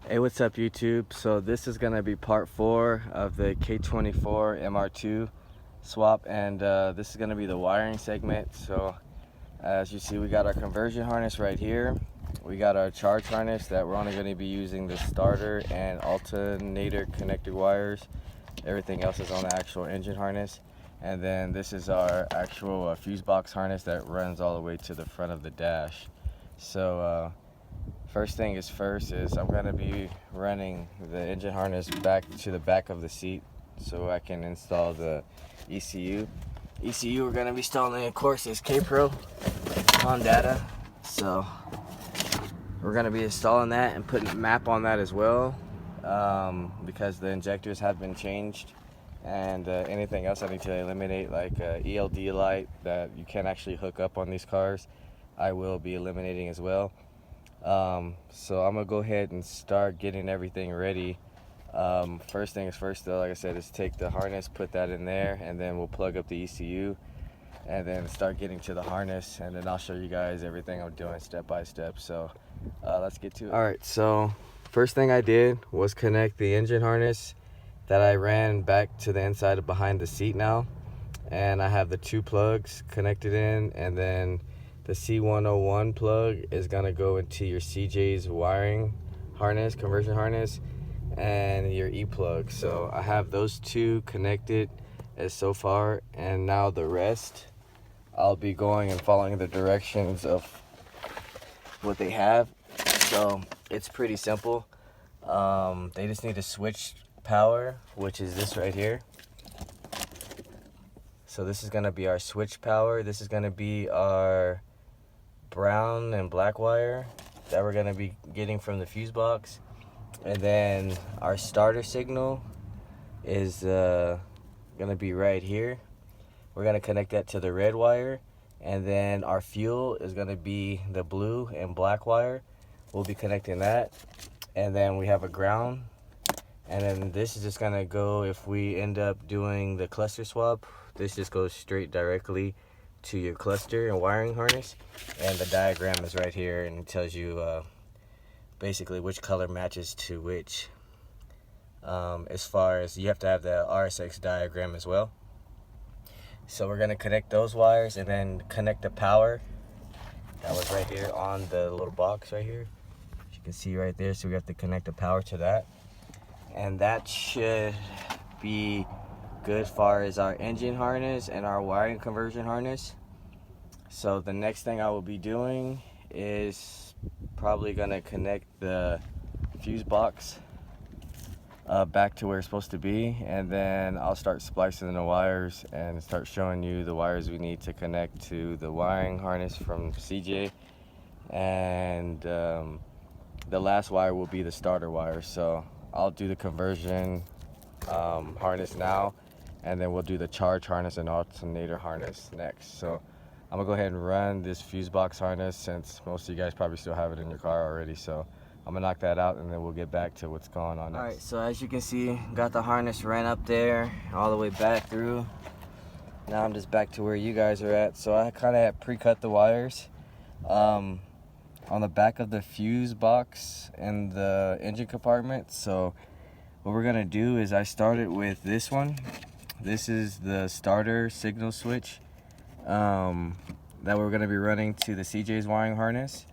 Hey, what's up YouTube? So this is gonna be part 4 of the K24 MR2 swap, and this is gonna be the wiring segment. So as you see, we got our conversion harness right here. We got our charge harness that we're only gonna be using the starter and alternator connected wires. Everything else is on the actual engine harness. And then this is our actual fuse box harness that runs all the way to the front of the dash. So first thing is first is I'm going to be running the engine harness back to the back of the seat so I can install the ECU. ECU we're going to be installing, of course, is K-Pro on data. So we're going to be installing that and putting a map on that as well, because the injectors have been changed, and anything else I need to eliminate, like ELD light that you can't actually hook up on these cars, I will be eliminating as well. So I'm gonna go ahead and start getting everything ready. First thing is first though, like I said, is take the harness, put that in there, and then we'll plug up the ECU and then start getting to the harness, and then I'll show you guys everything I'm doing step by step. So let's get to it. Alright, so first thing I did was connect the engine harness that I ran back to the inside of behind the seat now, and I have the 2 plugs connected in, and then the C101 plug is gonna go into your CJ's wiring harness, conversion harness, and your E plug. So I have those 2 connected as so far, and now the rest I'll be going and following the directions of what they have. So it's pretty simple. They just need to switch power, which is this right here. So this is gonna be our switch power. This is gonna be our brown and black wire that we're gonna be getting from the fuse box, and then our starter signal is gonna be right here. We're gonna connect that to the red wire, and then our fuel is gonna be the blue and black wire. We'll be connecting that, and then we have a ground, and then this is just gonna go, if we end up doing the cluster swap, this just goes straight directly to your cluster and wiring harness. And the diagram is right here, and it tells you basically which color matches to which. As far as, you have to have the RSX diagram as well. So we're gonna connect those wires and then connect the power that was right here on the little box right here, as you can see right there. So we have to connect the power to that, and that should be good as far as our engine harness and our wiring conversion harness. So the next thing I will be doing is probably gonna connect the fuse box back to where it's supposed to be, and then I'll start splicing the wires and start showing you the wires we need to connect to the wiring harness from CJ, and the last wire will be the starter wire. So I'll do the conversion harness now, and then we'll do the charge harness and alternator harness next. So I'm gonna go ahead and run this fuse box harness, since most of you guys probably still have it in your car already. So I'm gonna knock that out, and then we'll get back to what's going on next. Alright, so as you can see, got the harness ran up there all the way back through. Now I'm just back to where you guys are at. So I kind of pre-cut the wires on the back of the fuse box and the engine compartment. So what we're gonna do is, I started with this one. This is the starter signal switch that we're gonna be running to the CJ's wiring harness.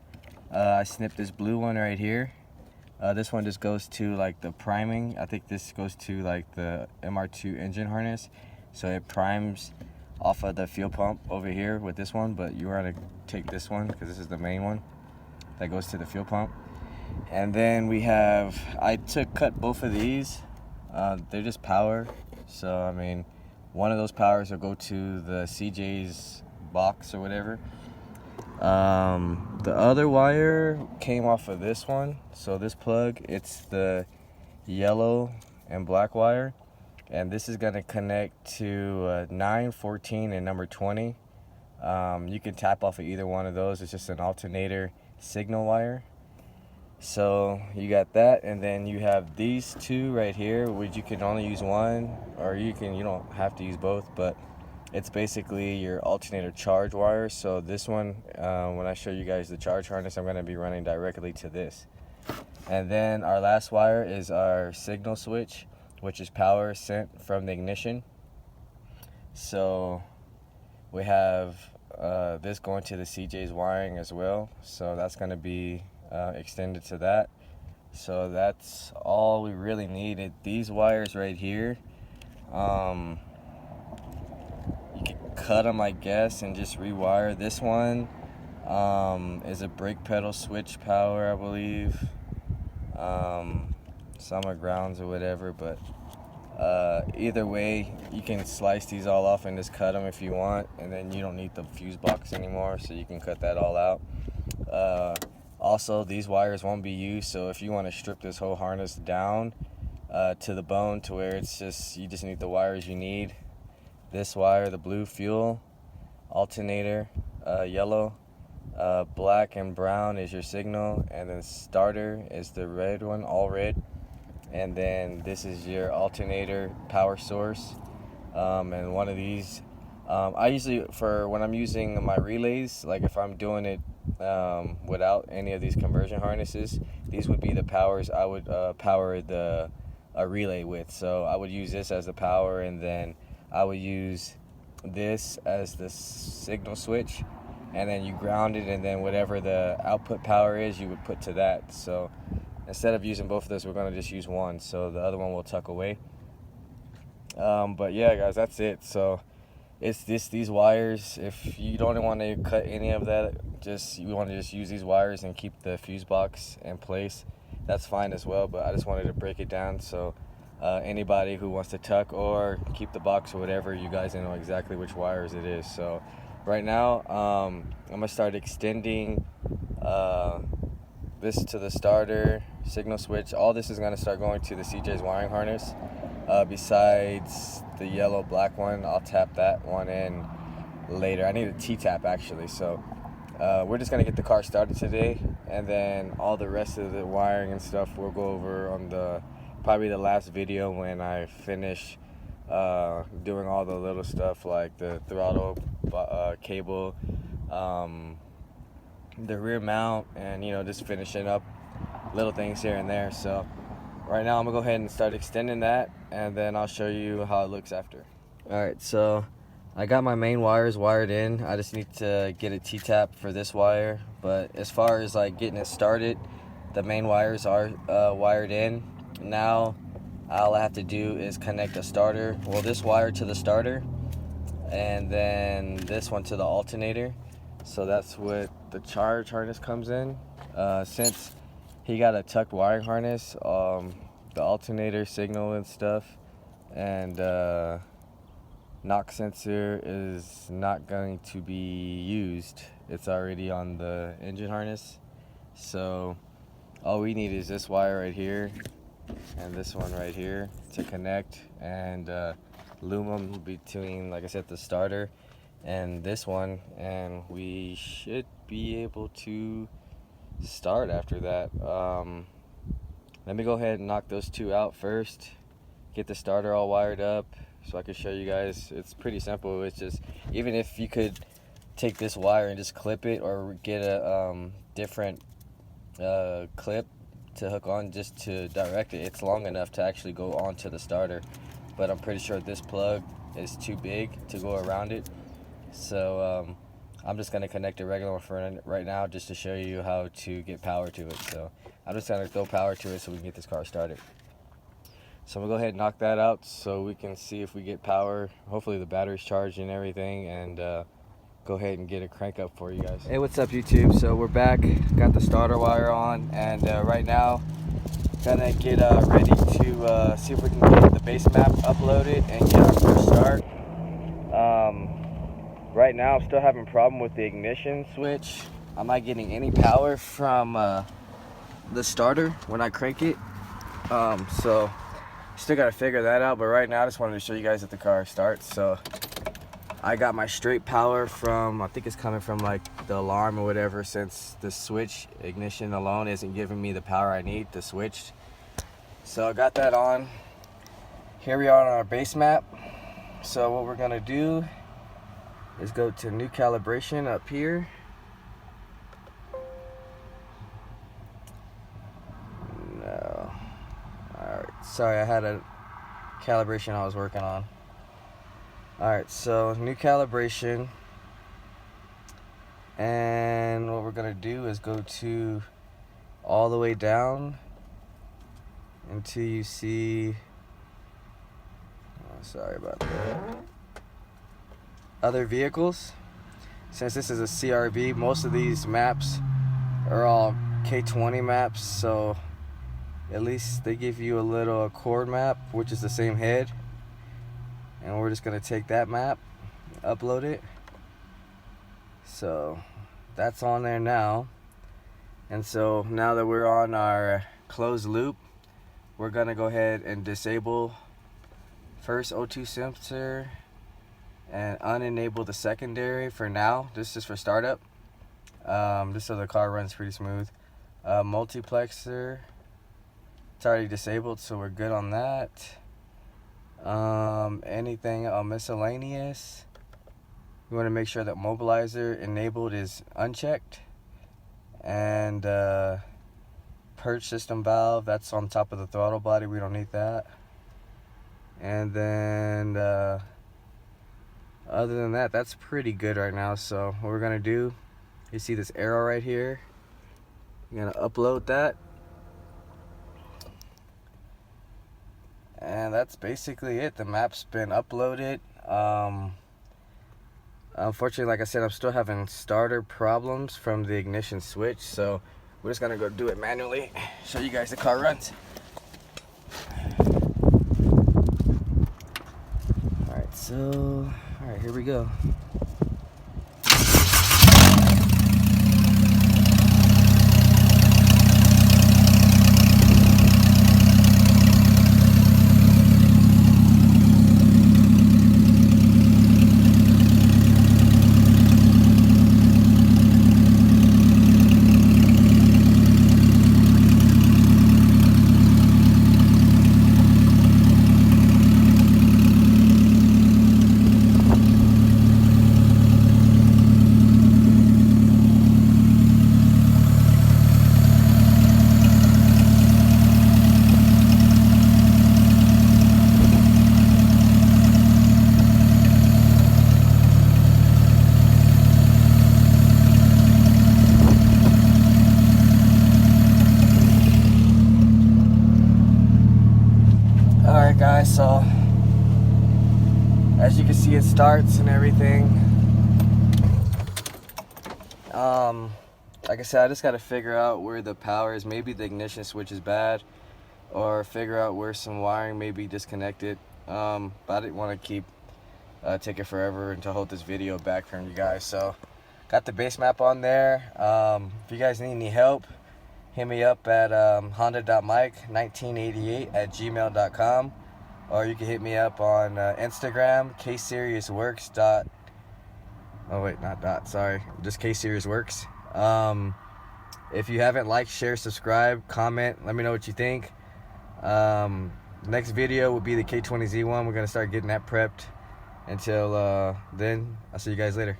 I snipped this blue one right here. This one just goes to like the priming. I think this goes to like the MR2 engine harness. So it primes off of the fuel pump over here with this one, but you want to take this one because this is the main one that goes to the fuel pump. And then we have, I cut both of these. They're just power. So I mean, one of those powers will go to the CJ's box or whatever. The other wire came off of this one. So this plug, it's the yellow and black wire, and this is going to connect to 9, 14, and number 20. You can tap off of either one of those. It's just an alternator signal wire. So you got that, and then you have these 2 right here, which you can only use one, or you don't have to use both, but it's basically your alternator charge wire. So this one, when I show you guys the charge harness, I'm going to be running directly to this. And then our last wire is our signal switch, which is power sent from the ignition. So we have this going to the CJ's wiring as well, so that's going to be extended to that. So that's all we really needed. These wires right here, you can cut them, I guess, and just rewire. This one is a brake pedal switch power, I believe. Some are grounds or whatever, but either way, you can slice these all off and just cut them if you want, and then you don't need the fuse box anymore, so you can cut that all out. Also, these wires won't be used, so if you want to strip this whole harness down to the bone to where it's just, you just need the wires you need. This wire, the blue fuel, alternator, yellow, black and brown is your signal, and then starter is the red one, all red. And then this is your alternator power source, and one of these I usually, for when I'm using my relays, like if I'm doing it without any of these conversion harnesses, these would be the powers I would power a relay with. So I would use this as the power, and then I would use this as the signal switch, and then you ground it, and then whatever the output power is, you would put to that. So instead of using both of those, we're going to just use one, so the other one will tuck away. But yeah, guys, that's it. So it's these wires. If you don't want to cut any of that, you want to just use these wires and keep the fuse box in place, that's fine as well. But I just wanted to break it down, so anybody who wants to tuck or keep the box or whatever, you guys know exactly which wires it is. So right now, I'm gonna start extending this to the starter, signal switch. All this is gonna start going to the CJ's wiring harness. Besides the yellow black one, I'll tap that one in later. I need a T-tap actually. So we're just gonna get the car started today, and then all the rest of the wiring and stuff we'll go over on probably the last video when I finish doing all the little stuff like the throttle cable, the rear mount, and just finishing up little things here and there. So right now I'm gonna go ahead and start extending that, and then I'll show you how it looks after. Alright, so I got my main wires wired in. I just need to get a T-tap for this wire, but as far as like getting it started, the main wires are wired in. Now all I have to do is connect a starter, this wire to the starter, and then this one to the alternator. So that's what the charge harness comes in. Since he got a tucked wiring harness, the alternator signal and stuff, and knock sensor is not going to be used. It's already on the engine harness. So all we need is this wire right here and this one right here to connect, and loom them between, like I said, the starter and this one, and we should be able to start after that. Let me go ahead and knock those two out first, get the starter all wired up so I can show you guys. It's pretty simple. It's just, even if you could take this wire and just clip it, or get a different clip to hook on just to direct it, it's long enough to actually go onto the starter. But I'm pretty sure this plug is too big to go around it, so I'm just going to connect a regular one for right now, just to show you how to get power to it. So I'm just going to throw power to it so we can get this car started. So we'll go ahead and knock that out so we can see if we get power. Hopefully the battery's charged and everything, and go ahead and get a crank up for you guys. Hey, what's up YouTube? So we're back, got the starter wire on, and right now gonna get ready to see if we can get the base map uploaded and get our first start. Right now I'm still having a problem with the ignition switch. I'm not getting any power from the starter when I crank it, so still gotta figure that out. But right now I just wanted to show you guys that the car starts. So I got my straight power from, I think it's coming from like the alarm or whatever, since the switch ignition alone isn't giving me the power I need to switch. So I got that on. Here we are on our base map. So what we're gonna do is go to new calibration up here. Sorry, I had a calibration I was working on. Alright, so new calibration. And what we're going to do is go to all the way down until you see, oh, sorry about that, other vehicles. Since this is a CRV, most of these maps are all K20 maps, so at least they give you a little Accord map, which is the same head. And we're just going to take that map, upload it. So that's on there now. And so now that we're on our closed loop, we're going to go ahead and disable first O2 sensor and unenable the secondary for now. This is for startup, just so the car runs pretty smooth. Multiplexer, it's already disabled, so we're good on that. Anything miscellaneous, we want to make sure that mobilizer enabled is unchecked. And purge system valve, that's on top of the throttle body, we don't need that. And then other than that, that's pretty good right now. So what we're gonna do, you see this arrow right here, you're gonna upload that, and that's basically it. The map's been uploaded. Unfortunately, like I said, I'm still having starter problems from the ignition switch, so we're just gonna go do it manually, show you guys the car runs. Alright, here we go. Alright guys, so as you can see, it starts and everything. Like I said, I just got to figure out where the power is. Maybe the ignition switch is bad, or figure out where some wiring may be disconnected. But I didn't want to keep taking forever and to hold this video back from you guys. So got the base map on there. If you guys need any help, hit me up at honda.mike1988@gmail.com, or you can hit me up on Instagram, kseriousworks. Oh wait, not dot, sorry, just kseriousworks. If you haven't liked, share, subscribe, comment, let me know what you think. Next video will be the K20Z one. We're gonna start getting that prepped. Until then, I'll see you guys later.